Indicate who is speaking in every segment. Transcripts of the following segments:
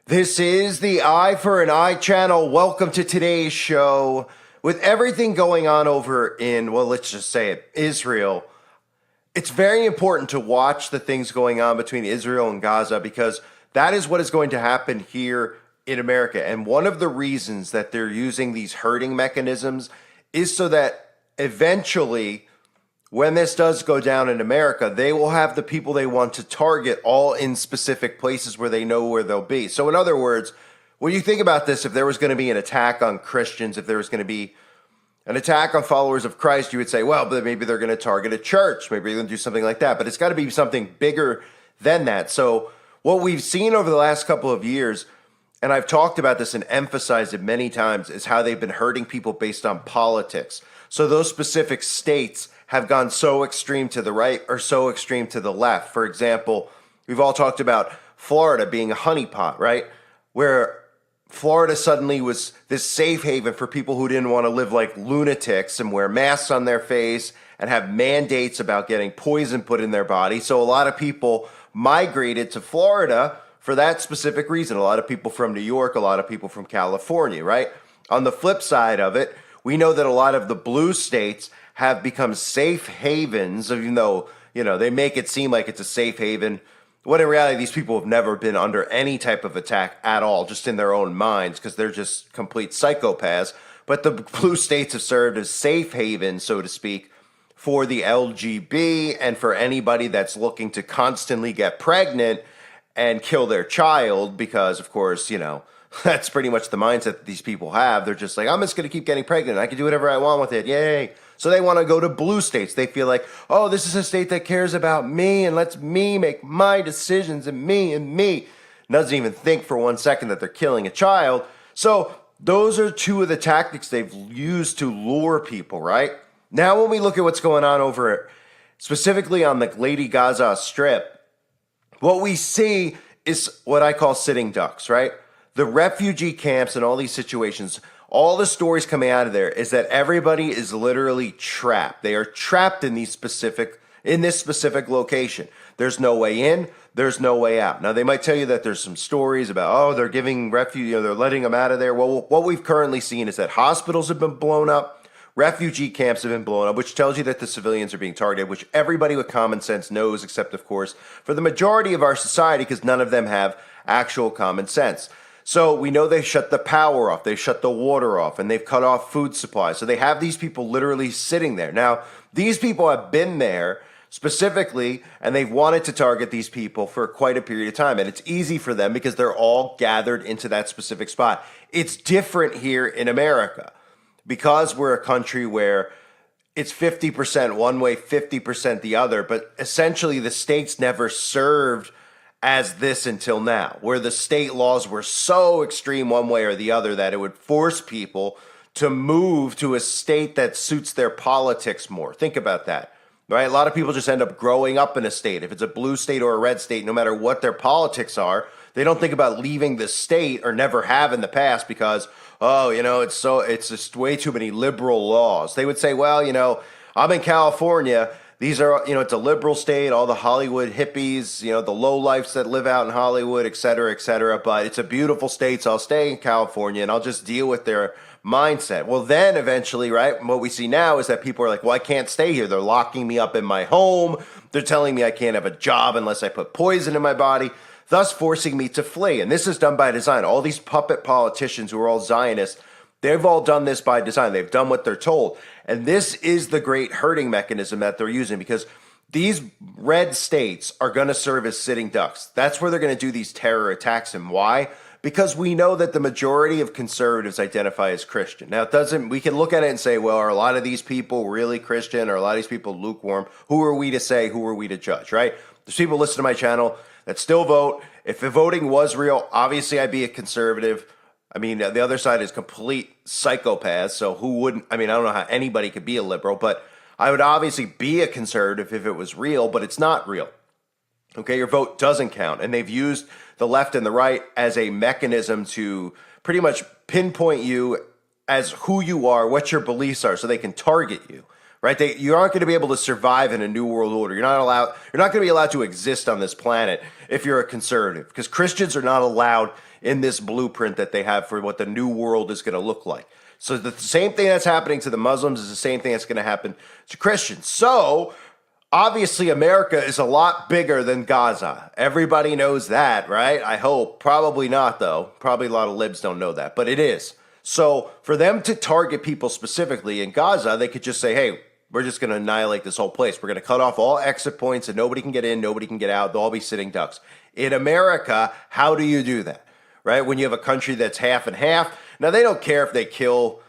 Speaker 1: This is the Eye for an Eye channel. Welcome to today's show. With everything going on over in, well, let's just say it, Israel, it's very important to watch the things going on between Israel and Gaza because that is what is going to happen here in America. And one of the reasons that they're using these herding mechanisms is so that eventually, when this does go down in America, they will have the people they want to target all in specific places where they know where they'll be. So in other words, when you think about this, if there was going to be an attack on Christians, if there was going to be an attack on followers of Christ, you would say, well, but maybe they're going to target a church. Maybe they're going to do something like that. But it's got to be something bigger than that. So what we've seen over the last couple of years, and I've talked about this and emphasized it many times, is how they've been hurting people based on politics. So those specific states have gone so extreme to the right or so extreme to the left. For example, we've all talked about Florida being a honeypot, right? Where Florida suddenly was this safe haven for people who didn't want to live like lunatics and wear masks on their face and have mandates about getting poison put in their body. So a lot of people migrated to Florida for that specific reason. A lot of people from New York, a lot of people from California, right? On the flip side of it, we know that a lot of the blue states have become safe havens, even though, they make it seem like it's a safe haven. When in reality, these people have never been under any type of attack at all, just in their own minds, because they're just complete psychopaths. But the blue states have served as safe havens, so to speak, for the LGB and for anybody that's looking to constantly get pregnant and kill their child because, of course, that's pretty much the mindset that these people have. They're just like, I'm just going to keep getting pregnant. I can do whatever I want with it. Yay. So they want to go to blue states. They feel like, oh, this is a state that cares about me and lets me make my decisions and me. Doesn't even think for 1 second that they're killing a child. So those are two of the tactics they've used to lure people, right? Now, when we look at what's going on over specifically on the Lady Gaza Strip, what we see is what I call sitting ducks, right? The refugee camps and all these situations, all the stories coming out of there is that everybody is literally trapped. They are trapped in this specific location. There's no way in, there's no way out. Now, they might tell you that there's some stories about, oh, they're giving they're letting them out of there. Well, what we've currently seen is that hospitals have been blown up, refugee camps have been blown up, which tells you that the civilians are being targeted, which everybody with common sense knows, except, of course, for the majority of our society, because none of them have actual common sense. So we know they shut the power off, they shut the water off, and they've cut off food supplies. So they have these people literally sitting there. Now, these people have been there specifically, and they've wanted to target these people for quite a period of time. And it's easy for them because they're all gathered into that specific spot. It's different here in America because we're a country where it's 50% one way, 50% the other. But essentially, the states never served as this until now, where the state laws were so extreme one way or the other that it would force people to move to a state that suits their politics more. Think about that, right? A lot of people just end up growing up in a state. If it's a blue state or a red state, no matter what their politics are, they don't think about leaving the state or never have in the past because, it's just way too many liberal laws. They would say, well, I'm in California. These are, it's a liberal state, all the Hollywood hippies, the lowlifes that live out in Hollywood, et cetera, but it's a beautiful state, so I'll stay in California and I'll just deal with their mindset. Well, then eventually, right, what we see now is that people are like, well, I can't stay here. They're locking me up in my home. They're telling me I can't have a job unless I put poison in my body, thus forcing me to flee. And this is done by design. All these puppet politicians who are all Zionists, they've all done this by design. They've done what they're told. And this is the great herding mechanism that they're using because these red states are going to serve as sitting ducks. That's where they're going to do these terror attacks. And why? Because we know that the majority of conservatives identify as Christian. Now, we can look at it and say, well, are a lot of these people really Christian? Or are a lot of these people lukewarm? Who are we to say? Who are we to judge, right? There's people listen to my channel that still vote. If the voting was real, obviously I'd be a conservative. I mean, the other side is complete psychopaths, so who wouldn't? I mean, I don't know how anybody could be a liberal, but I would obviously be a conservative if it was real, but it's not real. Okay, your vote doesn't count, and they've used the left and the right as a mechanism to pretty much pinpoint you as who you are, what your beliefs are, so they can target you. Right? You aren't going to be able to survive in a new world order. You're not going to be allowed to exist on this planet if you're a conservative, because Christians are not allowed in this blueprint that they have for what the new world is going to look like. So the same thing that's happening to the Muslims is the same thing that's going to happen to Christians. So obviously, America is a lot bigger than Gaza. Everybody knows that, right? I hope. Probably not, though. Probably a lot of libs don't know that, but it is. So for them to target people specifically in Gaza, they could just say, hey, we're just going to annihilate this whole place. We're going to cut off all exit points and nobody can get in, nobody can get out. They'll all be sitting ducks. In America, how do you do that, right? When you have a country that's half and half. Now, they don't care if they kill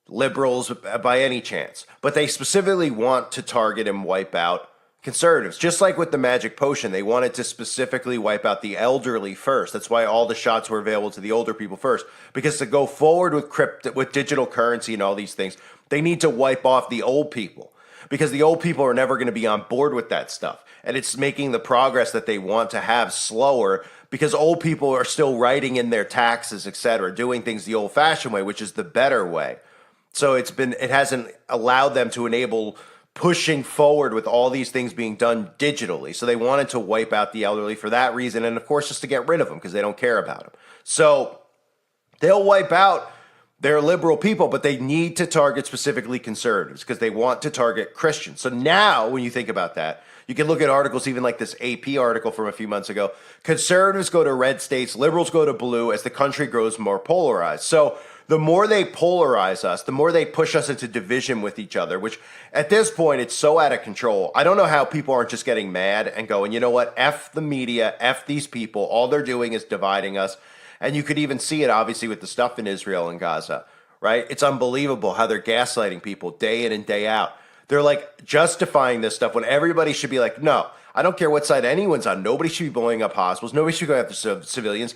Speaker 1: liberals by any chance, but they specifically want to target and wipe out conservatives. Just like with the magic potion, they wanted to specifically wipe out the elderly first. That's why all the shots were available to the older people first, because to go forward with digital currency and all these things, they need to wipe off the old people, because the old people are never going to be on board with that stuff. And it's making the progress that they want to have slower, because old people are still writing in their taxes, etc., doing things the old-fashioned way, which is the better way. So it hasn't allowed them to enable pushing forward with all these things being done digitally. So they wanted to wipe out the elderly for that reason, and of course just to get rid of them because they don't care about them. So they'll wipe out their liberal people, but they need to target specifically conservatives because they want to target Christians. So now when you think about that, you can look at articles even like this AP article from a few months ago. Conservatives go to red states, liberals go to blue as the country grows more polarized. So the more they polarize us, the more they push us into division with each other, which at this point, it's so out of control. I don't know how people aren't just getting mad and going, you know what, F the media, F these people. All they're doing is dividing us. And you could even see it, obviously, with the stuff in Israel and Gaza, right? It's unbelievable how they're gaslighting people day in and day out. They're like justifying this stuff when everybody should be like, no, I don't care what side anyone's on. Nobody should be blowing up hospitals. Nobody should go after civilians.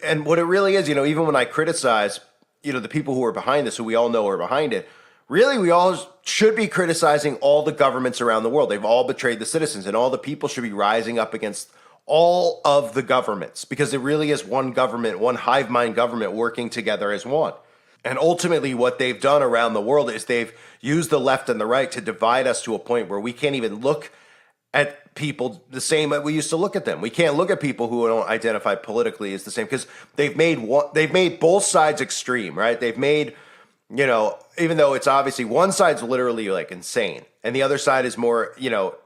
Speaker 1: And what it really is, even when I criticize, the people who are behind this, who we all know are behind it, really, we all should be criticizing all the governments around the world. They've all betrayed the citizens, and all the people should be rising up against all of the governments, because it really is one government, one hive mind government working together as one. And ultimately what they've done around the world is they've used the left and the right to divide us to a point where we can't even look at people the same way we used to look at them. We can't look at people who don't identify politically as the same, because they've made both sides extreme, right? They've made, even though it's obviously one side's literally like insane and the other side is more,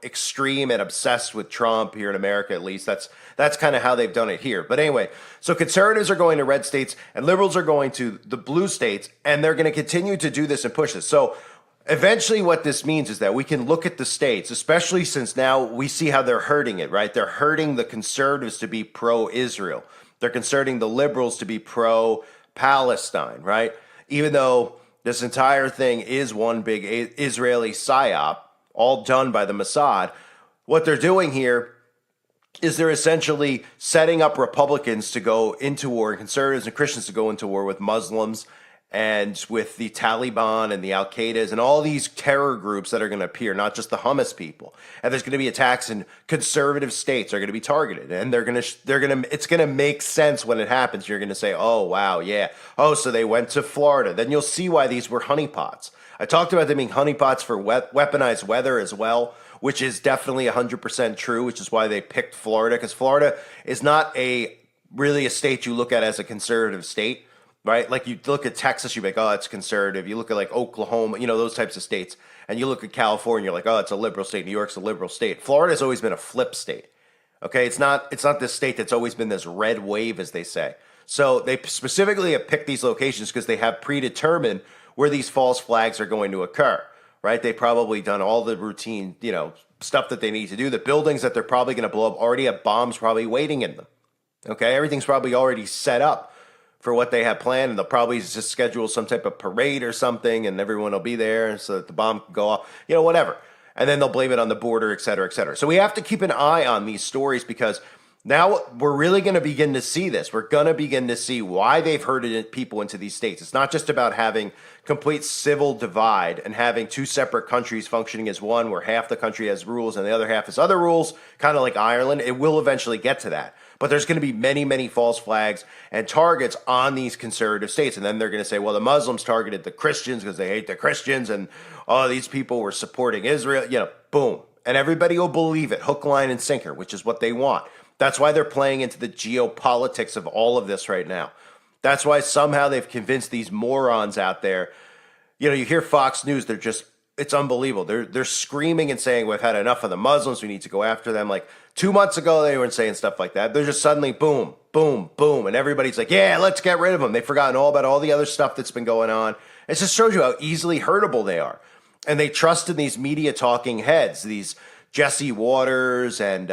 Speaker 1: extreme and obsessed with Trump here in America, at least. That's kind of how they've done it here. But anyway, so conservatives are going to red states and liberals are going to the blue states, and they're going to continue to do this and push this. So eventually what this means is that we can look at the states, especially since now we see how they're hurting it, right? They're hurting the conservatives to be pro-Israel. They're concerning the liberals to be pro-Palestine, right? Even though this entire thing is one big Israeli psyop, all done by the Mossad, what they're doing here is they're essentially setting up Republicans to go into war, and conservatives and Christians to go into war with Muslims and with the Taliban and the Al-Qaedas and all these terror groups that are going to appear, not just the Hamas people. And there's going to be attacks in conservative states are going to be targeted, and it's going to make sense when it happens. You're going to say, oh, wow, yeah. Oh, so they went to Florida. Then you'll see why these were honeypots. I talked about them being honeypots for weaponized weather as well, which is definitely 100% true, which is why they picked Florida, because Florida is not really a state you look at as a conservative state. Right? Like you look at Texas, you're like, oh, it's conservative. You look at like Oklahoma, those types of states. And you look at California, you're like, oh, it's a liberal state. New York's a liberal state. Florida's always been a flip state. Okay? It's not this state that's always been this red wave, as they say. So they specifically have picked these locations because they have predetermined where these false flags are going to occur. Right? They've probably done all the routine, stuff that they need to do. The buildings that they're probably going to blow up already have bombs probably waiting in them. Okay? Everything's probably already set up for what they have planned, and they'll probably just schedule some type of parade or something, and everyone will be there so that the bomb can go off, whatever. And then they'll blame it on the border, et cetera, et cetera. So we have to keep an eye on these stories, because now we're really going to begin to see this. We're going to begin to see why they've herded people into these states. It's not just about having complete civil divide and having two separate countries functioning as one, where half the country has rules and the other half has other rules, kind of like Ireland. It will eventually get to that. But there's going to be many, many false flags and targets on these conservative states. And then they're going to say, well, the Muslims targeted the Christians because they hate the Christians, and these people were supporting Israel. Boom. And everybody will believe it, hook, line, and sinker, which is what they want. That's why they're playing into the geopolitics of all of this right now. That's why somehow they've convinced these morons out there. You know, you hear Fox News, it's unbelievable. They're screaming and saying, we've had enough of the Muslims, we need to go after them. Like 2 months ago, they weren't saying stuff like that. They're just suddenly boom, boom, boom. And everybody's like, yeah, let's get rid of them. They've forgotten all about all the other stuff that's been going on. It just shows you how easily hurtable they are. And they trust in these media talking heads, these Jesse Waters and,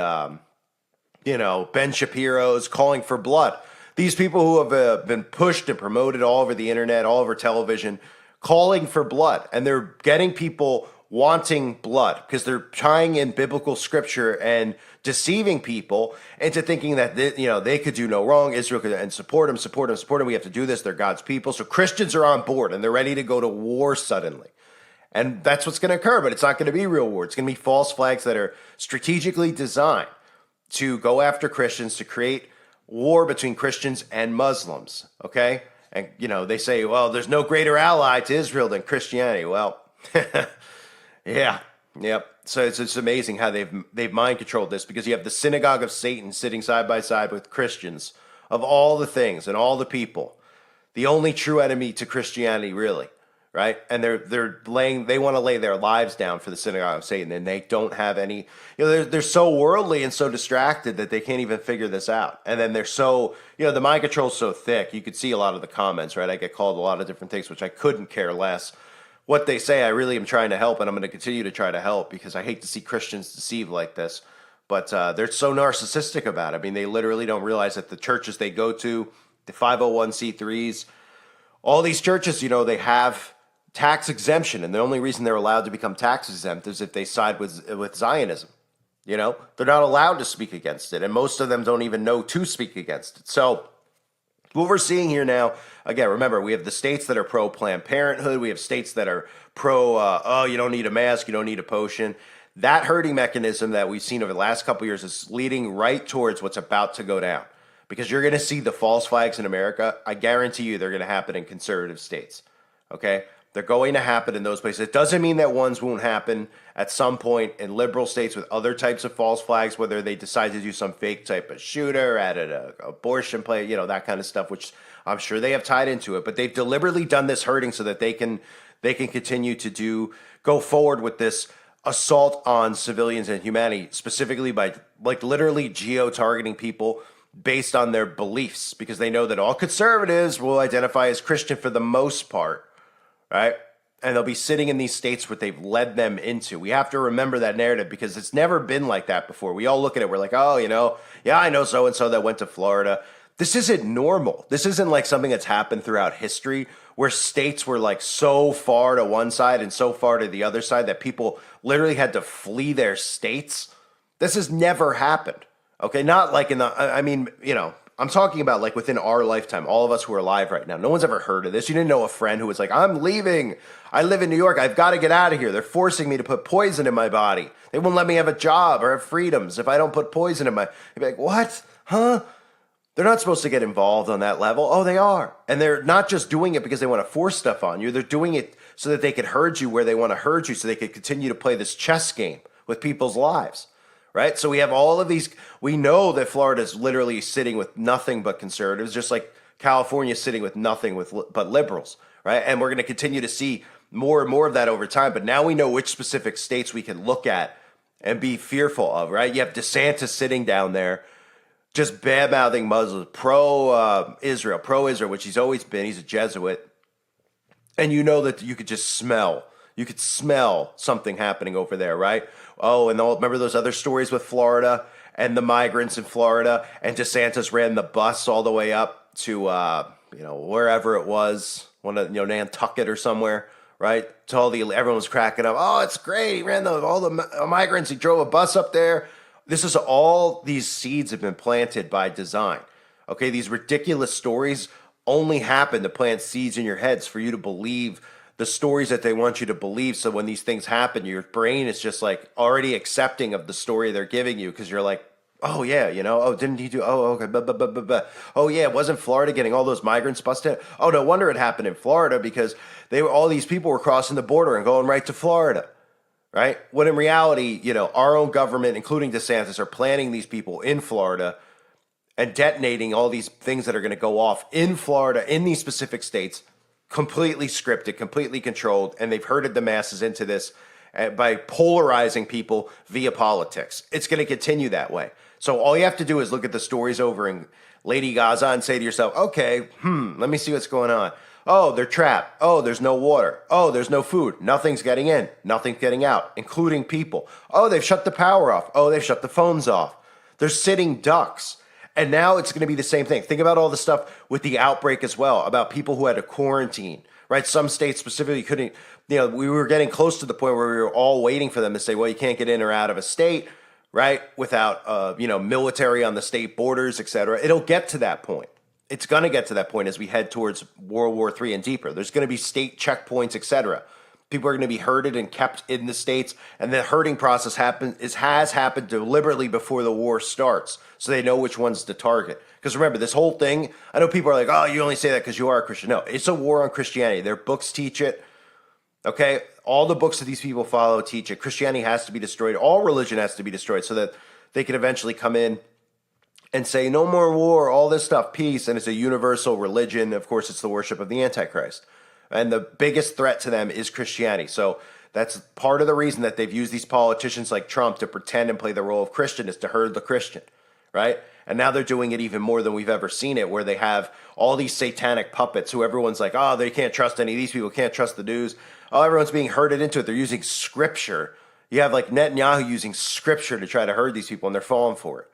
Speaker 1: Ben Shapiro's calling for blood. These people who have been pushed and promoted all over the internet, all over television, calling for blood. And they're getting people wanting blood because they're tying in biblical scripture and deceiving people into thinking that they could do no wrong. Israel could, and support them. We have to do this. They're God's people. So Christians are on board and they're ready to go to war suddenly. And that's what's going to occur, but it's not going to be real war. It's going to be false flags that are strategically designed to go after Christians, to create war between Christians and Muslims, okay? And, they say, well, there's no greater ally to Israel than Christianity. Well, yeah, yep. So it's amazing how they've mind controlled this, because you have the synagogue of Satan sitting side by side with Christians of all the things and all the people, the only true enemy to Christianity, really. Right, and they want to lay their lives down for the synagogue of Satan, and they don't have any. They're so worldly and so distracted that they can't even figure this out. And then they're so, the mind control's so thick. You could see a lot of the comments, right? I get called a lot of different things, which I couldn't care less what they say. I really am trying to help, and I'm going to continue to try to help, because I hate to see Christians deceived like this. But they're so narcissistic about it. I mean, they literally don't realize that the churches they go to, the 501c3s, all these churches, they have tax exemption, and the only reason they're allowed to become tax exempt is if they side with Zionism. They're not allowed to speak against it, and most of them don't even know to speak against it. So what we're seeing here now, again, remember, we have the states that are pro Planned Parenthood, we have states that are pro you don't need a mask, you don't need a potion. That herding mechanism that we've seen over the last couple of years is leading right towards what's about to go down, because you're going to see the false flags in America. I guarantee you they're going to happen in conservative states. Okay, they're going to happen in those places. It doesn't mean that ones won't happen at some point in liberal states with other types of false flags, whether they decide to do some fake type of shooter, added an abortion play, that kind of stuff, which I'm sure they have tied into it. But they've deliberately done this hurting so that they can continue to go forward with this assault on civilians and humanity, specifically by literally geo-targeting people based on their beliefs, because they know that all conservatives will identify as Christian for the most part. Right? And they'll be sitting in these states where they've led them into. We have to remember that narrative, because it's never been like that before. We all look at it, we're like, oh, yeah, I know so-and-so that went to Florida. This isn't normal. This isn't like something that's happened throughout history, where states were like so far to one side and so far to the other side that people literally had to flee their states. This has never happened. Okay, not like I'm talking about like within our lifetime, all of us who are alive right now. No one's ever heard of this. You didn't know a friend who was like, I'm leaving. I live in New York. I've got to get out of here. They're forcing me to put poison in my body. They won't let me have a job or have freedoms if I don't put poison in my... You'd be like, what? Huh? They're not supposed to get involved on that level. Oh, they are. And they're not just doing it because they want to force stuff on you. They're doing it so that they could herd you where they want to herd you, so they could continue to play this chess game with people's lives. Right? So we have all of these. We know that Florida is literally sitting with nothing but conservatives, just like California is sitting with nothing but liberals. Right? And we're going to continue to see more and more of that over time. But now we know which specific states we can look at and be fearful of. Right? You have DeSantis sitting down there, just bad-mouthing Muslims, pro-Israel, which he's always been. He's a Jesuit. And you know that you could just smell. You could smell something happening over there, right? Oh, and remember those other stories with Florida and the migrants in Florida, and DeSantis ran the bus all the way up to, wherever it was, Nantucket or somewhere, right? Everyone was cracking up. Oh, it's great. He ran all the migrants. He drove a bus up there. This is all these seeds have been planted by design. Okay, these ridiculous stories only happen to plant seeds in your heads for you to believe the stories that they want you to believe. So when these things happen, your brain is just like already accepting of the story they're giving you, because you're like, oh yeah, oh, didn't he do, oh, okay, oh yeah, wasn't Florida getting all those migrants busted? Oh, no wonder it happened in Florida, because all these people were crossing the border and going right to Florida. right? When in reality, our own government, including DeSantis, are planning these people in Florida and detonating all these things that are going to go off in Florida, in these specific states, completely scripted, completely controlled, and they've herded the masses into this by polarizing people via politics. It's going to continue that way. So all you have to do is look at the stories over in Lady Gaza and say to yourself, okay, let me see what's going on. Oh, they're trapped. Oh, there's no water. Oh, there's no food. Nothing's getting in. Nothing's getting out, including people. Oh, they've shut the power off. Oh, they've shut the phones off. They're sitting ducks. And now it's going to be the same thing. Think about all the stuff with the outbreak as well, about people who had to quarantine, right? Some states specifically couldn't, we were getting close to the point where we were all waiting for them to say, well, you can't get in or out of a state, right? Without, military on the state borders, et cetera. It'll get to that point. It's going to get to that point as we head towards World War III and deeper. There's going to be state checkpoints, et cetera. People are going to be herded and kept in the states, and the herding process has happened deliberately before the war starts, so they know which ones to target. Because remember, this whole thing, I know people are like, oh, you only say that because you are a Christian. No, it's a war on Christianity. Their books teach it, okay? All the books that these people follow teach it. Christianity has to be destroyed. All religion has to be destroyed so that they can eventually come in and say, no more war, all this stuff, peace, and it's a universal religion. Of course, it's the worship of the Antichrist. And the biggest threat to them is Christianity. So that's part of the reason that they've used these politicians like Trump to pretend and play the role of Christian, is to herd the Christian, right? And now they're doing it even more than we've ever seen it, where they have all these satanic puppets who everyone's like, oh, they can't trust any of these people, can't trust the news. Oh, everyone's being herded into it. They're using scripture. You have like Netanyahu using scripture to try to herd these people, and they're falling for it.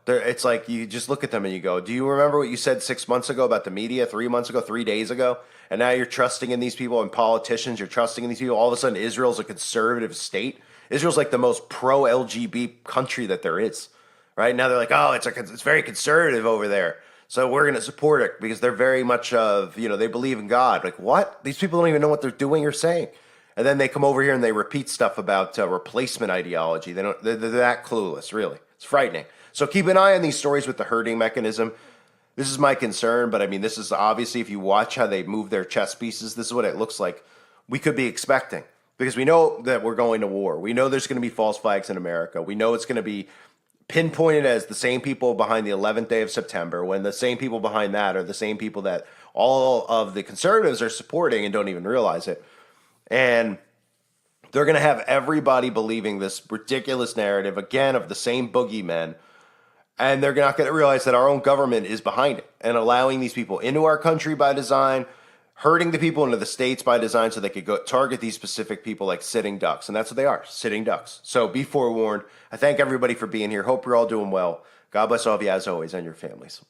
Speaker 1: It's like you just look at them and you go, do you remember what you said 6 months ago about the media, 3 months ago, 3 days ago? And now you're trusting in these people and politicians. You're trusting in these people. All of a sudden, Israel's a conservative state. Israel's like the most pro-LGBT country that there is, right? Now they're like, oh, it's very conservative over there, so we're going to support it because they're very much they believe in God. Like, what? These people don't even know what they're doing or saying. And then they come over here and they repeat stuff about replacement ideology. They're that clueless, really. It's frightening. So keep an eye on these stories with the herding mechanism. This is my concern, but I mean, this is obviously, if you watch how they move their chess pieces, this is what it looks like we could be expecting, because we know that we're going to war. We know there's going to be false flags in America. We know it's going to be pinpointed as the same people behind the 11th day of September, when the same people behind that are the same people that all of the conservatives are supporting and don't even realize it. And they're going to have everybody believing this ridiculous narrative, again, of the same boogeymen. And they're not going to realize that our own government is behind it and allowing these people into our country by design, herding the people into the states by design so they could go target these specific people like sitting ducks. And that's what they are, sitting ducks. So be forewarned. I thank everybody for being here. Hope you're all doing well. God bless all of you as always and your families.